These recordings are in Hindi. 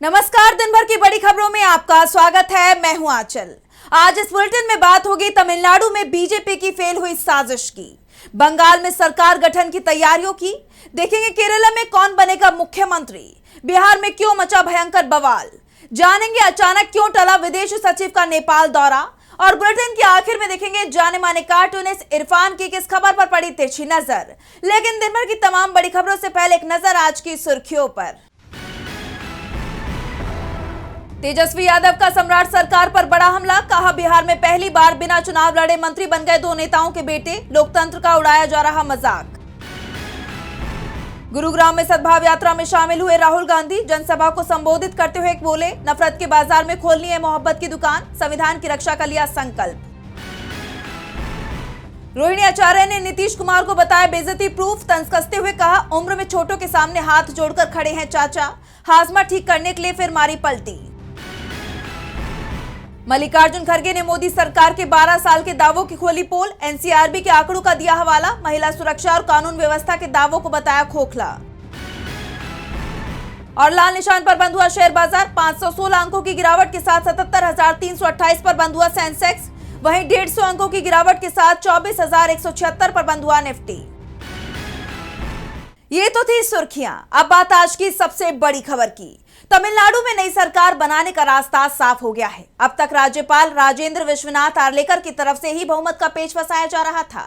नमस्कार, दिन भर की बड़ी खबरों में आपका स्वागत है। मैं हूं आंचल। आज इस बुलेटिन में बात होगी तमिलनाडु में बीजेपी की फेल हुई साजिश की, बंगाल में सरकार गठन की तैयारियों की, देखेंगे केरला में कौन बनेगा मुख्यमंत्री, बिहार में क्यों मचा भयंकर बवाल, जानेंगे अचानक क्यों टला विदेश सचिव का नेपाल दौरा, और बुलेटिन के आखिर में देखेंगे जाने माने कार्टूनिस्ट इरफान की किस खबर पर पड़ी तिरछी नजर। लेकिन दिन भर की तमाम बड़ी खबरों से पहले एक नजर आज की सुर्खियों पर। तेजस्वी यादव का सम्राट सरकार पर बड़ा हमला, कहा बिहार में पहली बार बिना चुनाव लड़े मंत्री बन गए दो नेताओं के बेटे, लोकतंत्र का उड़ाया जा रहा मजाक। गुरुग्राम में सद्भाव यात्रा में शामिल हुए राहुल गांधी, जनसभा को संबोधित करते हुए बोले, नफरत के बाजार में खोलनी है मोहब्बत की दुकान, संविधान की रक्षा का लिया संकल्प। रोहिणी आचार्य ने नीतीश कुमार को बताया बेइज्जती प्रूफ, तंज कसते हुए कहा, उम्र में छोटों के सामने हाथ जोड़कर खड़े हैं चाचा, हाजमा ठीक करने के लिए फिर मारी पलटी। मल्लिकार्जुन खड़गे ने मोदी सरकार के 12 साल के दावों की खोली पोल, एनसीआरबी के आंकड़ों का दिया हवाला, महिला सुरक्षा और कानून व्यवस्था के दावों को बताया खोखला। और लाल निशान पर बंद हुआ शेयर बाजार, 516 अंकों की गिरावट के साथ 77,328 पर बंद हुआ सेंसेक्स, वहीं 150 अंकों की गिरावट के साथ 24,176 पर बंद हुआ निफ्टी। ये तो थी सुर्खियां। अब बात आज की सबसे बड़ी खबर की। तमिलनाडु में नई सरकार बनाने का रास्ता साफ हो गया है। अब तक राज्यपाल राजेंद्र विश्वनाथ आर्लेकर की तरफ से ही बहुमत का पेच फंसाया जा रहा था।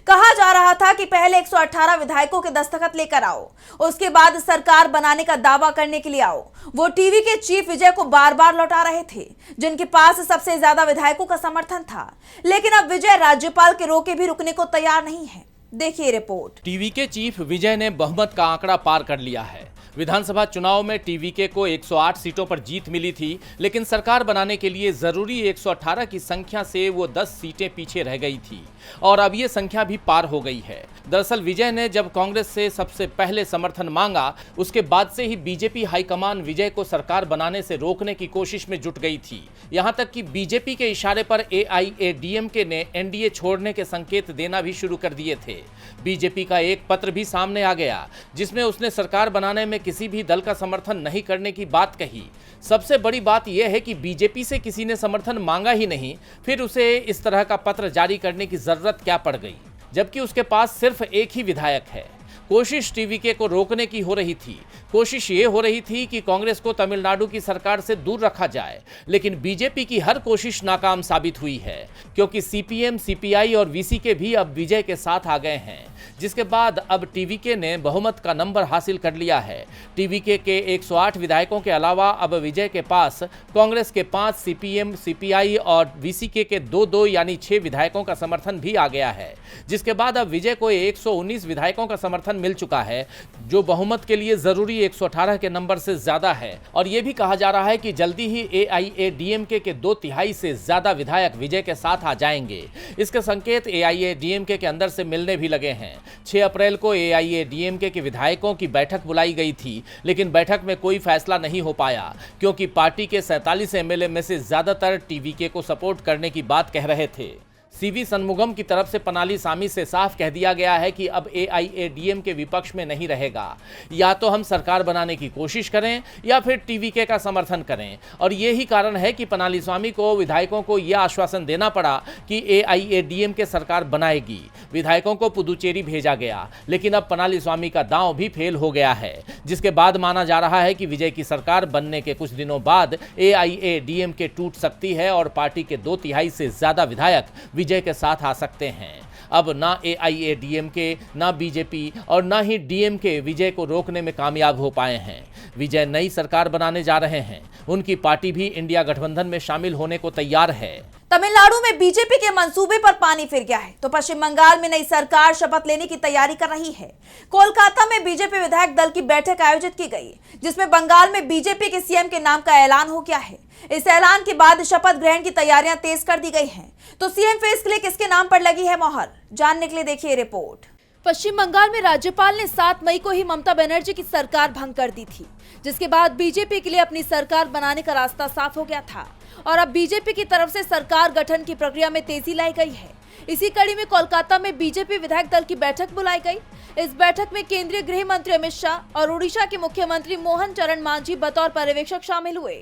कहा जा रहा था कि पहले 118 विधायकों के दस्तखत लेकर आओ, उसके बाद सरकार बनाने का दावा करने के लिए आओ। वो टीवी के चीफ विजय को बार बार लौटा रहे थे, जिनके पास सबसे ज्यादा विधायकों का समर्थन था। लेकिन अब विजय राज्यपाल के रोके भी रुकने को तैयार नहीं है। देखिए रिपोर्ट। टीवी के चीफ विजय ने बहुमत का आंकड़ा पार कर लिया है। विधानसभा चुनाव में टीवीके को 108 सीटों पर जीत मिली थी, लेकिन सरकार बनाने के लिए जरूरी 118 की संख्या से वो 10 सीटें पीछे रह गई थी और अब ये संख्या भी पार हो गई है। दरअसल विजय ने जब कांग्रेस से सबसे पहले समर्थन मांगा, उसके बाद से ही बीजेपी हाईकमान विजय को सरकार बनाने से रोकने की कोशिश में जुट गई थी। यहां तक कि बीजेपी के इशारे पर एआईएडीएमके ने एनडीए छोड़ने के संकेत देना भी शुरू कर दिए थे। बीजेपी का एक पत्र भी सामने आ गया, जिसमें उसने सरकार बनाने में किसी भी दल का समर्थन नहीं करने की बात कही। सबसे बड़ी बात यह है कि बीजेपी से किसी ने समर्थन मांगा ही नहीं, फिर उसे इस तरह का पत्र जारी करने की जरूरत क्या पड़ गई, जबकि उसके पास सिर्फ एक ही विधायक है। कोशिश टीवीके को रोकने की हो रही थी। कोशिश ये हो रही थी कि कांग्रेस को तमिलनाडु की सरकार से दूर रखा जाए, लेकिन बीजेपी की हर कोशिश नाकाम साबित हुई है, क्योंकि सीपीएम, सीपीआई और वीसीके भी अब विजय के साथ आ गए हैं, जिसके बाद अब टीवीके ने बहुमत का नंबर हासिल कर लिया है। टीवीके के 108 विधायकों के अलावा अब विजय के पास कांग्रेस के 5, सीपीएम, सीपीआई और वीसीके के 2-2 यानी 6 विधायकों का समर्थन भी आ गया है, जिसके बाद अब विजय को 119 विधायकों का समर्थन मिल चुका है, जो बहुमत के लिए जरूरी 118 के नंबर से ज्यादा है। और यह भी कहा जा रहा है कि जल्दी ही एआईएडीएमके के 2/3 से ज्यादा विधायक विजय के साथ आ जाएंगे। इसके संकेत एआईएडीएमके के अंदर से मिलने भी लगे हैं। 6 अप्रैल को एआईएडीएमके के विधायकों की बैठक बुलाई गई थी, लेकिन बैठक में कोई फैसला नहीं हो पाया, क्योंकि पार्टी के 47 एमएलए में से ज्यादातर टीवीके को सपोर्ट करने की बात कह रहे थे। सीवी सनमुगम की तरफ से पनाली सामी से साफ कह दिया गया है कि अब एआईएडीएम के विपक्ष में नहीं रहेगा। या तो हम सरकार बनाने की कोशिश करें या फिर टीवीके का समर्थन करें। और यही कारण है कि पनाली स्वामी को विधायकों को यह आश्वासन देना पड़ा कि एआईएडीएम के सरकार बनाएगी। विधायकों को पुदुचेरी भेजा गया, लेकिन अब पनाली स्वामी का दांव भी फेल हो गया है, जिसके बाद माना जा रहा है कि विजय की सरकार बनने के कुछ दिनों बाद एआईएडीएमके टूट सकती है और पार्टी के 2/3 से ज्यादा विधायक विजय के साथ आ सकते हैं। अब ना एआईएडीएमके, ना बीजेपी और ना ही डीएमके विजय को रोकने में कामयाब हो पाए हैं। विजय नई सरकार बनाने जा रहे हैं। उनकी पार्टी भी इंडिया गठबंधन में शामिल होने को तैयार है। तमिलनाडु में बीजेपी के मंसूबे पर पानी फिर गया है, तो पश्चिम बंगाल में नई सरकार शपथ लेने की तैयारी कर रही है। कोलकाता में बीजेपी विधायक दल की बैठक आयोजित की गई, जिसमें बंगाल में बीजेपी के सीएम के नाम का ऐलान हो गया है। इस ऐलान के बाद शपथ ग्रहण की तैयारियां तेज कर दी गई हैं। तो सीएम फेस के लिए किसके नाम पर लगी है मोहर, जानने के लिए देखिए रिपोर्ट। पश्चिम बंगाल में राज्यपाल ने 7 मई को ही ममता बनर्जी की सरकार भंग कर दी थी, जिसके बाद बीजेपी के लिए अपनी सरकार बनाने का रास्ता साफ हो गया था और अब बीजेपी की तरफ से सरकार गठन की प्रक्रिया में तेजी लाई गई है। इसी कड़ी में कोलकाता में बीजेपी विधायक दल की बैठक बुलाई गई। इस बैठक में केंद्रीय गृह मंत्री अमित शाह और उड़ीसा के मुख्यमंत्री मोहन चरण मांझी बतौर पर्यवेक्षक शामिल हुए।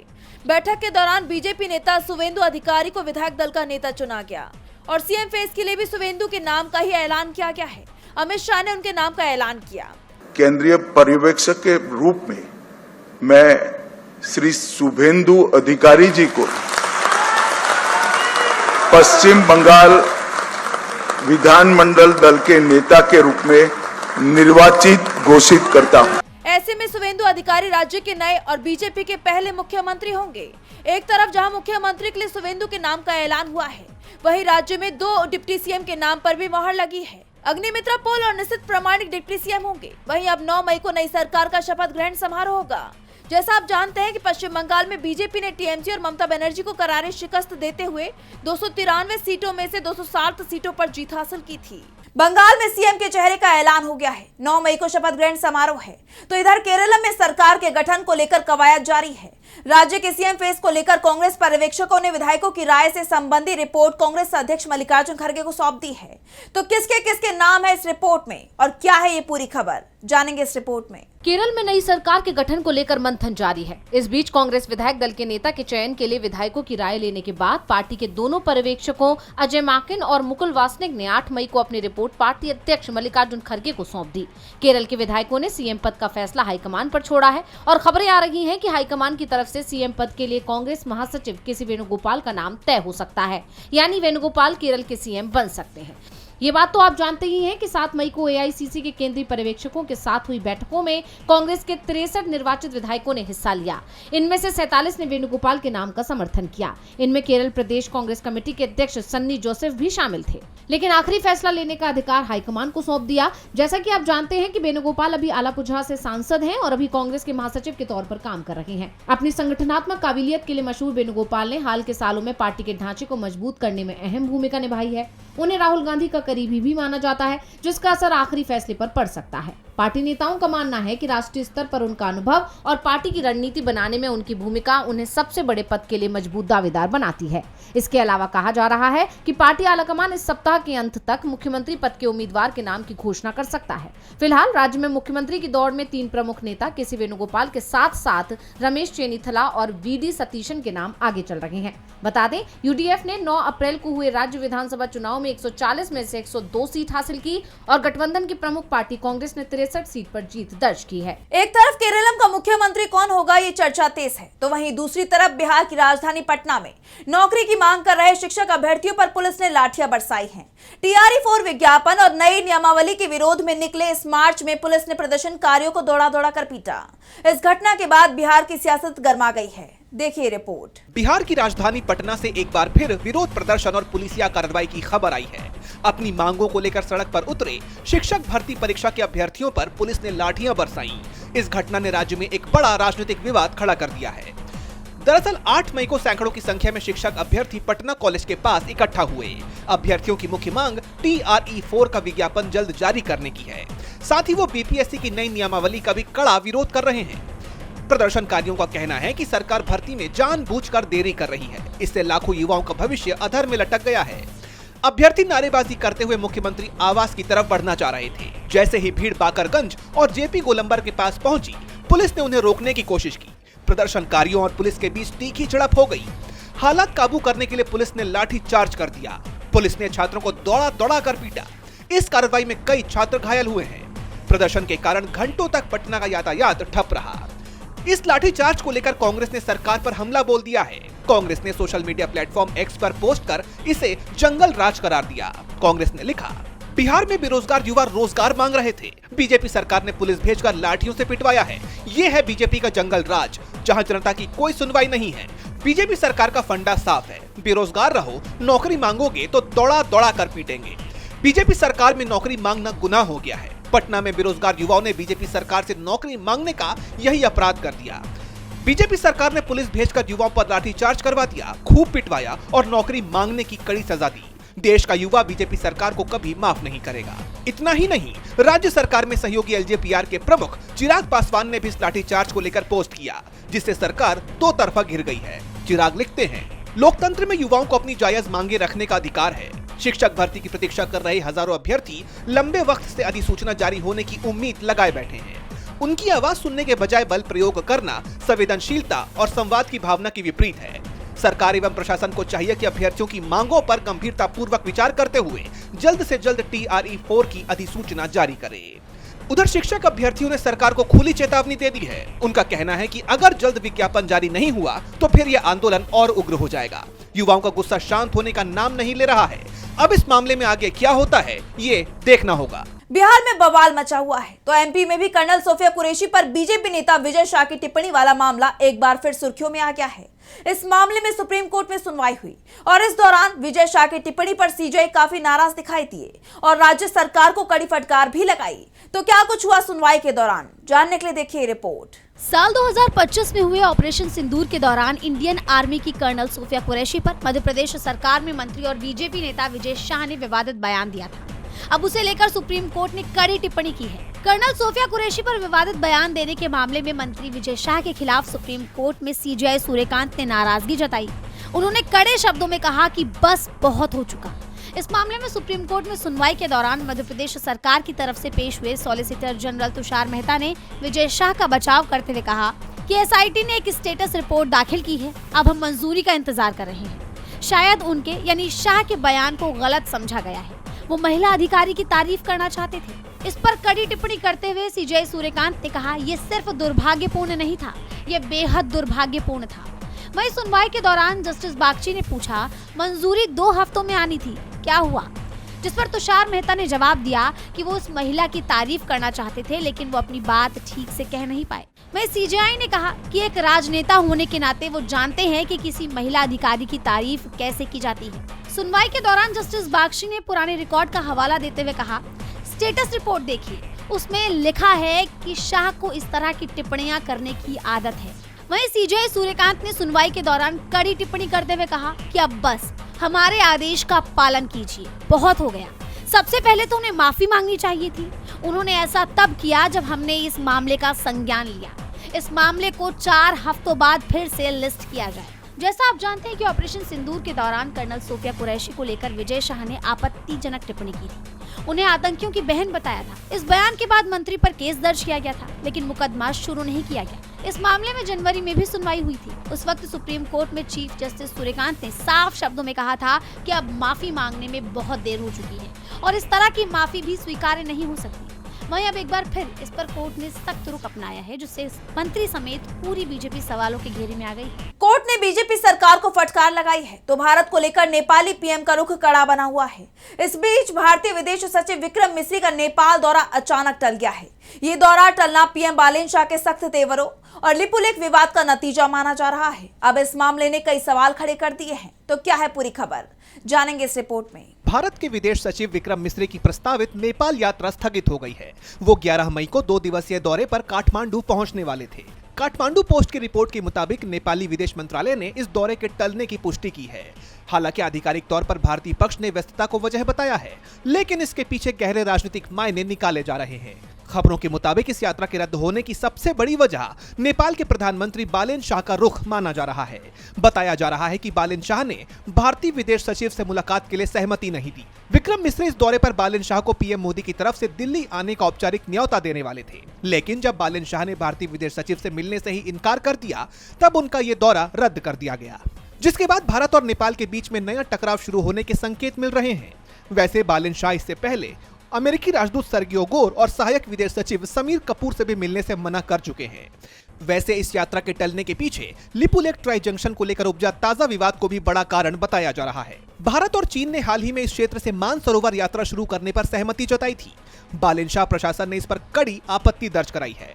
बैठक के दौरान बीजेपी नेता शुवेंदु अधिकारी को विधायक दल का नेता चुना गया और सीएम फेस के लिए भी शुवेंदु के नाम का ही ऐलान किया गया है। अमित शाह ने उनके नाम का ऐलान किया। केंद्रीय पर्यवेक्षक के रूप में मैं श्री शुभेंदु अधिकारी जी को पश्चिम बंगाल विधानमंडल दल के नेता के रूप में निर्वाचित घोषित करता हूं। ऐसे में शुवेंदु अधिकारी राज्य के नए और बीजेपी के पहले मुख्यमंत्री होंगे। एक तरफ जहां मुख्यमंत्री के लिए शुवेंदु के नाम का ऐलान हुआ है, वहीं राज्य में 2 डिप्टी सीएम के नाम पर भी मोहर लगी है। अग्निमित्रा पोल और निश्चित प्रामाणिक डिप्टी सीएम होंगे। वहीं अब 9 मई को नई सरकार का शपथ ग्रहण समारोह होगा। जैसा आप जानते हैं कि पश्चिम बंगाल में बीजेपी ने टीएमसी और ममता बनर्जी को करारी शिकस्त देते हुए 293 सीटों में से 260 सीटों पर जीत हासिल की थी। बंगाल में सीएम के चेहरे का ऐलान हो गया है। 9 मई को शपथ ग्रहण समारोह है। तो इधर केरल में सरकार के गठन को लेकर कवायद जारी है। राज्य के सीएम फेस को लेकर कांग्रेस पर्यवेक्षकों ने विधायकों की राय से संबंधी रिपोर्ट कांग्रेस अध्यक्ष मल्लिकार्जुन खड़गे को सौंप दी है। तो किसके किसके नाम है इस रिपोर्ट में और क्या है ये पूरी खबर, जानेंगे इस रिपोर्ट में। केरल में नई सरकार के गठन को लेकर मंथन जारी है। इस बीच कांग्रेस विधायक दल के नेता के चयन के लिए विधायकों की राय लेने के बाद पार्टी के दोनों पर्यवेक्षकों अजय माकिन और मुकुल वासनिक ने 8 मई को अपनी रिपोर्ट पार्टी अध्यक्ष मल्लिकार्जुन खड़गे को सौंप दी। केरल के विधायकों ने सीएम पद का फैसला हाईकमान पर छोड़ा है और खबरें आ रही हैं कि हाईकमान की तरफ से सीएम पद के लिए कांग्रेस महासचिव केसी वेणुगोपाल का नाम तय हो सकता है, यानी वेणुगोपाल केरल के सीएम बन सकते हैं। ये बात तो आप जानते ही हैं कि 7 मई को एआईसीसी के केंद्रीय पर्यवेक्षकों के साथ हुई बैठकों में कांग्रेस के 63 निर्वाचित विधायकों ने हिस्सा लिया। इनमें से 47 ने वेणुगोपाल के नाम का समर्थन किया। इनमें केरल प्रदेश कांग्रेस कमेटी के अध्यक्ष सन्नी जोसेफ भी शामिल थे, लेकिन आखिरी फैसला लेने का अधिकार हाईकमान को सौंप दिया। जैसा कि आप जानते हैं कि वेणुगोपाल अभी आलापुझा से सांसद हैं और अभी कांग्रेस के महासचिव के तौर पर काम कर रहे हैं। अपनी संगठनात्मक काबिलियत के लिए मशहूर वेणुगोपाल ने हाल के सालों में पार्टी के ढांचे को मजबूत करने में अहम भूमिका निभाई है। उन्हें राहुल गांधी का करीबी भी माना जाता है, जिसका असर आखिरी फैसले पर पड़ सकता है। पार्टी नेताओं का मानना है कि राष्ट्रीय स्तर पर उनका अनुभव और पार्टी की रणनीति बनाने में उनकी भूमिका उन्हें सबसे बड़े पद के लिए मजबूत दावेदार बनाती है। इसके अलावा कहा जा रहा है कि पार्टी आलाकमान इस सप्ताह के अंत तक मुख्यमंत्री पद के उम्मीदवार के नाम की घोषणा कर सकता है। फिलहाल राज्य में मुख्यमंत्री की दौड़ में 3 प्रमुख नेता केसी वेणुगोपाल के साथ साथ रमेश चेन्नीथला और वीडी सतीशन के नाम आगे चल रहे हैं। बता दें, यूडीएफ ने 9 अप्रैल को हुए राज्य विधानसभा चुनाव में 140 में से 102 सीट हासिल की और गठबंधन की प्रमुख पार्टी कांग्रेस ने 63 सीट पर जीत दर्ज की है। एक तरफ केरलम का मुख्यमंत्री कौन होगा ये चर्चा तेज है, तो वहीं दूसरी तरफ बिहार की राजधानी पटना में नौकरी की मांग कर रहे शिक्षक अभ्यर्थियों पर पुलिस ने लाठियां बरसाई हैं। टीआरई 4 विज्ञापन और नई नियमावली के विरोध में निकले इस मार्च में पुलिस ने प्रदर्शनकारियों को दौड़ा कर पीटा। इस घटना के बाद बिहार की सियासत गर्मा गई है। देखिए रिपोर्ट। बिहार की राजधानी पटना से एक बार फिर विरोध प्रदर्शन और पुलिसिया कार्रवाई की खबर आई है। अपनी मांगों को लेकर सड़क पर उतरे शिक्षक भर्ती परीक्षा के अभ्यर्थियों पर पुलिस ने लाठियां बरसाई। इस घटना ने राज्य में एक बड़ा राजनीतिक विवाद खड़ा कर दिया है। दरअसल 8 मई को सैकड़ों की संख्या में शिक्षक अभ्यर्थी पटना कॉलेज के पास इकट्ठा हुए। अभ्यर्थियों की मुख्य मांग TRE 4 का विज्ञापन जल्द जारी करने की है। साथ ही वो बीपीएससी की नई नियमावली का भी कड़ा विरोध कर रहे हैं। प्रदर्शनकारियों का कहना है कि सरकार भर्ती में जानबूझकर देरी कर रही है। इससे लाखों युवाओं का भविष्य अधर में लटक गया है। अभ्यर्थी नारेबाजी करते हुए मुख्यमंत्री आवास की तरफ बढ़ना चाह रहे थे। जैसे ही भीड़ बाकरगंज और जेपी गोलंबर के पास पहुंची, पुलिस ने उन्हें रोकने की कोशिश की। प्रदर्शनकारियों और पुलिस के बीच तीखी झड़प हो गई। हालात काबू करने के लिए पुलिस ने लाठी चार्ज कर दिया। पुलिस ने छात्रों को दौड़ा कर पीटा। इस कार्रवाई में कई छात्र घायल हुए हैं। प्रदर्शन के कारण घंटों तक पटना का यातायात ठप रहा। इस लाठीचार्ज को लेकर कांग्रेस ने सरकार पर हमला बोल दिया है। कांग्रेस ने सोशल मीडिया प्लेटफॉर्म एक्स पर पोस्ट कर इसे जंगल राज करार दिया। कांग्रेस ने लिखा, बिहार में बेरोजगार युवा रोजगार मांग रहे थे, बीजेपी सरकार ने पुलिस भेजकर लाठियों से पिटवाया है। ये है बीजेपी का जंगल राज, जहां जनता की कोई सुनवाई नहीं है। बीजेपी सरकार का फंडा साफ है, बेरोजगार रहो, नौकरी मांगोगे तो दौड़ा कर पीटेंगे। बीजेपी सरकार में नौकरी मांगना गुनाह हो गया है। पटना में बेरोजगार युवाओं ने बीजेपी सरकार से नौकरी मांगने का यही अपराध कर दिया। बीजेपी सरकार ने पुलिस भेजकर युवाओं पर लाठीचार्ज करवा दिया, खूब पिटवाया और नौकरी मांगने की कड़ी सजा दी। देश का युवा बीजेपी सरकार को कभी माफ नहीं करेगा। इतना ही नहीं, राज्य सरकार में सहयोगी एलजेपीआर के प्रमुख चिराग पासवान ने भी इस लाठीचार्ज को लेकर पोस्ट किया, जिससे सरकार दो तरफा घिर गई है। चिराग लिखते हैं, लोकतंत्र में युवाओं को अपनी जायज मांगे रखने का अधिकार है। शिक्षक भर्ती की प्रतीक्षा कर रहे हजारों अभ्यर्थी लंबे वक्त से अधिसूचना जारी होने की उम्मीद लगाए बैठे हैं। उनकी आवाज सुनने के बजाय बल प्रयोग करना संवेदनशीलता और संवाद की भावना के विपरीत है। सरकार एवं प्रशासन को चाहिए कि अभ्यर्थियों की मांगों पर गंभीरता पूर्वक विचार करते हुए जल्द से जल्द TRE-4 की अधिसूचना जारी करे। उधर शिक्षक अभ्यर्थियों ने सरकार को खुली चेतावनी दे दी है। उनका कहना है कि अगर जल्द विज्ञापन जारी नहीं हुआ तो फिर यह आंदोलन और उग्र हो जाएगा। युवाओं का गुस्सा शांत होने का नाम नहीं ले रहा है। अब इस मामले में आगे क्या होता है, ये देखना होगा। बिहार में बवाल मचा हुआ है तो MP में भी कर्नल सोफिया कुरैशी पर बीजेपी नेता विजय शाह की टिप्पणी वाला मामला एक बार फिर सुर्खियों में आ गया है। इस मामले में सुप्रीम कोर्ट में सुनवाई हुई और इस दौरान विजय शाह की टिप्पणी पर CJI काफी नाराज दिखाई दिए और राज्य सरकार को कड़ी फटकार भी लगाई। तो क्या कुछ हुआ सुनवाई के दौरान, जानने के लिए देखिए रिपोर्ट। साल 2025 में हुए ऑपरेशन सिंदूर के दौरान इंडियन आर्मी की कर्नल सोफिया कुरैशी पर मध्य प्रदेश सरकार में मंत्री और बीजेपी नेता विजय शाह ने विवादित बयान दिया था। अब उसे लेकर सुप्रीम कोर्ट ने कड़ी टिप्पणी की है। कर्नल सोफिया कुरैशी पर विवादित बयान देने के मामले में मंत्री विजय शाह के खिलाफ सुप्रीम कोर्ट में CJI सूर्यकांत ने नाराजगी जताई। उन्होंने कड़े शब्दों में कहा कि बस बहुत हो चुका। इस मामले में सुप्रीम कोर्ट में सुनवाई के दौरान मध्य प्रदेश सरकार की तरफ से पेश हुए सॉलिसिटर जनरल तुषार मेहता ने विजय शाह का बचाव करते हुए कहा कि SIT ने एक स्टेटस रिपोर्ट दाखिल की है, अब हम मंजूरी का इंतजार कर रहे हैं। शायद उनके यानी शाह के बयान को गलत समझा गया है। वो महिला अधिकारी की तारीफ करना चाहते थे। इस पर कड़ी टिप्पणी करते हुए CJI सूर्यकांत ने कहा, ये सिर्फ दुर्भाग्यपूर्ण नहीं था, ये बेहद दुर्भाग्यपूर्ण था। वहीं सुनवाई के दौरान जस्टिस बागची ने पूछा, मंजूरी 2 हफ्तों में आनी थी, क्या हुआ? जिस पर तुषार मेहता ने जवाब दिया कि वो उस महिला की तारीफ करना चाहते थे लेकिन वो अपनी बात ठीक से कह नहीं पाए। वहीं CJI ने कहा कि एक राजनेता होने के नाते वो जानते हैं कि किसी महिला अधिकारी की तारीफ कैसे की जाती है। सुनवाई के दौरान जस्टिस बागची ने पुराने रिकॉर्ड का हवाला देते हुए कहा, स्टेटस रिपोर्ट देखिए, उसमें लिखा है कि शाह को इस तरह की टिप्पणियां करने की आदत है। वहीं CJI सूर्यकांत ने सुनवाई के दौरान कड़ी टिप्पणी करते हुए कहा कि अब बस हमारे आदेश का पालन कीजिए, बहुत हो गया। सबसे पहले तो उन्हें माफी मांगनी चाहिए थी। उन्होंने ऐसा तब किया जब हमने इस मामले का संज्ञान लिया। इस मामले को 4 हफ्तों बाद फिर से लिस्ट किया जाए। जैसा आप जानते हैं कि ऑपरेशन सिंदूर के दौरान कर्नल सोफिया कुरैशी को लेकर विजय शाह ने आपत्तिजनक टिप्पणी की थी। उन्हें आतंकियों की बहन बताया था। इस बयान के बाद मंत्री पर केस दर्ज किया गया था लेकिन मुकदमा शुरू नहीं किया गया। इस मामले में जनवरी में भी सुनवाई हुई थी। उस वक्त सुप्रीम कोर्ट में चीफ जस्टिस सूर्यकांत ने साफ शब्दों में कहा था कि अब माफी मांगने में बहुत देर हो चुकी है और इस तरह की माफी भी स्वीकार्य नहीं हो सकती। वहीं अब एक बार फिर इस पर कोर्ट ने सख्त रुख अपनाया है, जिससे मंत्री समेत पूरी बीजेपी सवालों के घेरे में आ गई है। कोर्ट ने बीजेपी सरकार को फटकार लगाई है तो भारत को लेकर नेपाली PM का रुख कड़ा बना हुआ है। इस बीच भारतीय विदेश सचिव विक्रम मिश्री का नेपाल दौरा अचानक टल गया है। ये दौरा टलना PM बालेन शाह के सख्त तेवरों और लिपुलेख विवाद का नतीजा माना जा रहा है। अब इस मामले ने कई सवाल खड़े कर दिए हैं। तो क्या है पूरी खबर, जानेंगे इस रिपोर्ट में। भारत के विदेश सचिव विक्रम मिश्री की प्रस्तावित नेपाल यात्रा स्थगित हो गई है। वो 11 मई को 2 दिवसीय दौरे पर काठमांडू पहुंचने वाले थे। काठमांडू पोस्ट की रिपोर्ट के मुताबिक नेपाली विदेश मंत्रालय ने इस दौरे के टलने की पुष्टि की है। हालांकि आधिकारिक तौर पर भारतीय पक्ष ने व्यस्तता को वजह बताया है, लेकिन इसके पीछे गहरे राजनीतिक मायने निकाले जा रहे हैं। खबरों के मुताबिक इस यात्रा के रद्द होने की सबसे बड़ी वजह नेपाल के प्रधानमंत्री बालेन शाह का रुख माना जा रहा है। बताया जा रहा है कि बालेन शाह ने भारतीय विदेश सचिव से मुलाकात के लिए सहमति नहीं दी। विक्रम मिश्री इस दौरे पर बालेन शाह को PM मोदी की तरफ से दिल्ली आने का औपचारिक न्योता देने वाले थे, लेकिन जब बालेन शाह ने भारतीय विदेश सचिव से मिलने से ही इनकार कर दिया, तब उनका ये दौरा रद्द कर दिया गया, जिसके बाद भारत और नेपाल के बीच में नया टकराव शुरू होने के संकेत मिल रहे हैं। वैसे बालेन शाह इससे पहले अमेरिकी राजदूत सर्गियो गोर और सहायक विदेश सचिव समीर कपूर से भी मिलने से मना कर चुके हैं। वैसे इस यात्रा के टलने के पीछे लिपुलेख ट्राई जंक्शन को लेकर उपजा ताजा विवाद को भी बड़ा कारण बताया जा रहा है। भारत और चीन ने हाल ही में इस क्षेत्र से मानसरोवर यात्रा शुरू करने पर सहमति जताई थी। बालेन शाह प्रशासन ने इस पर कड़ी आपत्ति दर्ज कराई है।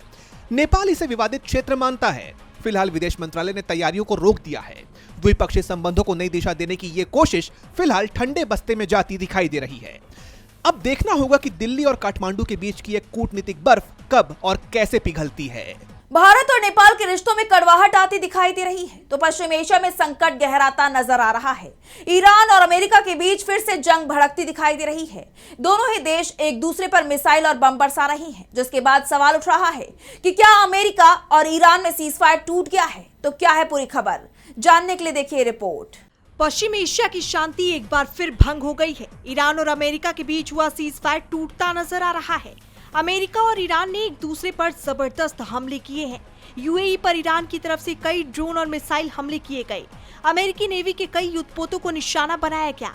नेपाल इसे विवादित क्षेत्र मानता है। फिलहाल विदेश मंत्रालय ने तैयारियों को रोक दिया है। द्विपक्षीय संबंधों को नई दिशा देने की ये कोशिश फिलहाल ठंडे बस्ते में जाती दिखाई दे रही है। अब देखना होगा कि दिल्ली और काठमांडू के बीच की एक कूटनीतिक बर्फ कब और कैसे पिघलती है। भारत और नेपाल के रिश्तों में कड़वाहट आती दिखाई दे रही है तो पश्चिम एशिया में संकट गहराता नजर आ रहा है। ईरान और अमेरिका के बीच फिर से जंग भड़कती दिखाई दे रही है। दोनों ही देश एक दूसरे पर मिसाइल और बम बरसा रही हैं, जिसके बाद सवाल उठ रहा है कि क्या अमेरिका और ईरान में सीजफायर टूट गया है? तो क्या है पूरी खबर, जानने के लिए देखिए रिपोर्ट। पश्चिम एशिया की शांति एक बार फिर भंग हो गई है। ईरान और अमेरिका के बीच हुआ सीजफायर टूटता नजर आ रहा है। अमेरिका और ईरान ने एक दूसरे पर जबरदस्त हमले किए हैं। यूएई पर ईरान की तरफ से कई ड्रोन और मिसाइल हमले किए गए। अमेरिकी नेवी के कई युद्धपोतों को निशाना बनाया गया।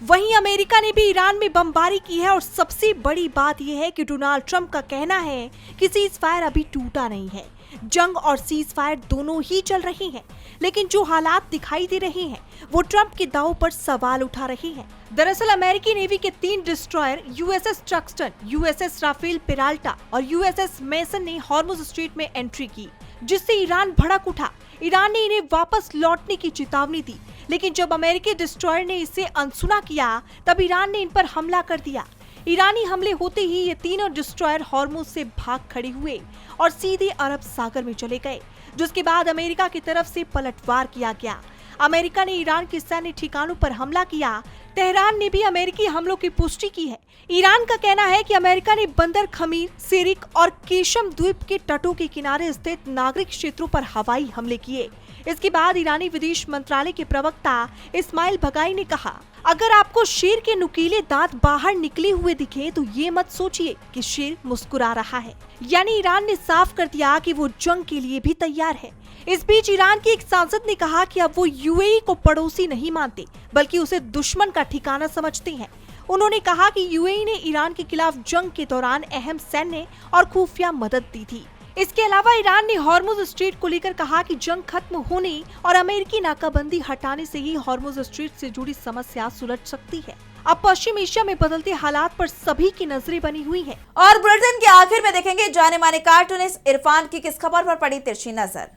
वहीं अमेरिका ने भी ईरान में बमबारी की है और सबसे बड़ी बात यह है कि डोनाल्ड ट्रंप का कहना है कि सीजफायर अभी टूटा नहीं है। जंग और सीजफायर दोनों ही चल रही हैं, लेकिन जो हालात दिखाई दे रहे हैं वो ट्रंप के दाव पर सवाल उठा रहे हैं। दरअसल अमेरिकी नेवी के 3 destroyer USS Truxtun, USS Rafael Peralta और यूएसएस मेसन ने हॉर्मुज स्ट्रेट में एंट्री की, जिससे ईरान भड़क उठा। ईरान ने इन्हें वापस लौटने की चेतावनी दी, लेकिन जब अमेरिकी डिस्ट्रॉयर ने इसे अनसुना किया तब ईरान ने इन पर हमला कर दिया। ईरानी हमले होते ही ये तीनों डिस्ट्रॉयर हॉर्मुज से भाग खड़े हुए और सीधे अरब सागर में चले गए, जिसके बाद अमेरिका की तरफ से पलटवार किया गया। अमेरिका ने ईरान के सैन्य ठिकानों पर हमला किया। तेहरान ने भी अमेरिकी हमलों की पुष्टि की है। ईरान का कहना है कि अमेरिका ने बंदर खमीर, सिरिक और केशम द्वीप के तटों के किनारे स्थित नागरिक क्षेत्रों पर हवाई हमले किए। इसके बाद ईरानी विदेश मंत्रालय के प्रवक्ता इस्माइल बगाई ने कहा, अगर आपको शेर के नुकीले दांत बाहर निकले हुए दिखे तो ये मत सोचिए कि शेर मुस्कुरा रहा है। यानी ईरान ने साफ कर दिया कि वो जंग के लिए भी तैयार है। इस बीच ईरान की एक सांसद ने कहा कि अब वो यूएई को पड़ोसी नहीं मानते, बल्कि उसे दुश्मन का ठिकाना समझते हैं। उन्होंने कहा कि यूएई ने ईरान के खिलाफ जंग के दौरान अहम सैन्य और खुफिया मदद दी थी। इसके अलावा ईरान ने हॉर्मुज स्ट्रेट को लेकर कहा कि जंग खत्म होने और अमेरिकी नाकाबंदी हटाने से ही हॉर्मुज स्ट्रेट से जुड़ी समस्या सुलझ सकती है। अब पश्चिम एशिया में बदलते हालात पर सभी की नजरें बनी हुई हैं। और बुलेटिन के आखिर में देखेंगे जाने माने कार्टूनिस्ट इरफान की किस खबर पर पड़ी तिरछी नजर।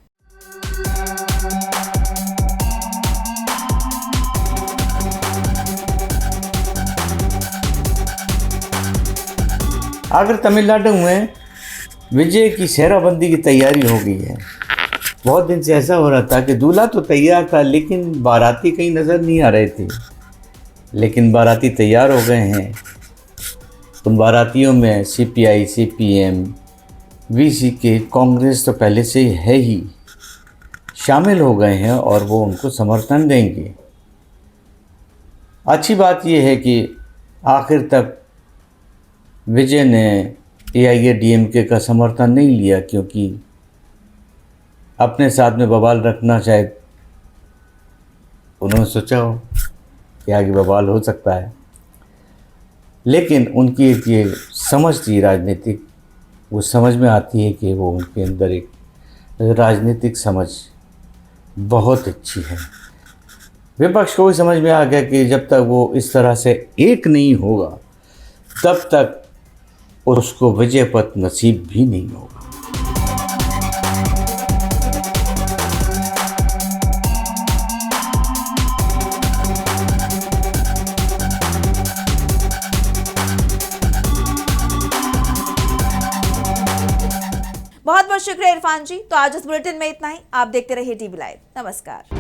अगर तमिलनाडु में विजय की सेहराबंदी की तैयारी हो गई है। बहुत दिन से ऐसा हो रहा था कि दूल्हा तो तैयार था लेकिन बाराती कहीं नज़र नहीं आ रहे थे, लेकिन बाराती तैयार हो गए हैं। उन बारातियों में सीपीआई, सीपीएम, वीसीके, कांग्रेस तो पहले से है ही शामिल हो गए हैं और वो उनको समर्थन देंगे। अच्छी बात यह है कि आखिर तक विजय ने एआईएडीएमके का समर्थन नहीं लिया, क्योंकि अपने साथ में बवाल रखना शायद उन्होंने सोचा हो कि आगे बवाल हो सकता है। लेकिन उनकी एक ये समझ थी राजनीतिक, वो समझ में आती है कि वो उनके अंदर एक राजनीतिक समझ बहुत अच्छी है। विपक्ष को भी समझ में आ गया कि जब तक वो इस तरह से एक नहीं होगा तब तक उसको विजय पथ नसीब भी नहीं होगा। बहुत बहुत शुक्रिया इरफान जी। तो आज इस बुलेटिन में इतना ही। आप देखते रहिए टीवी लाइव। नमस्कार।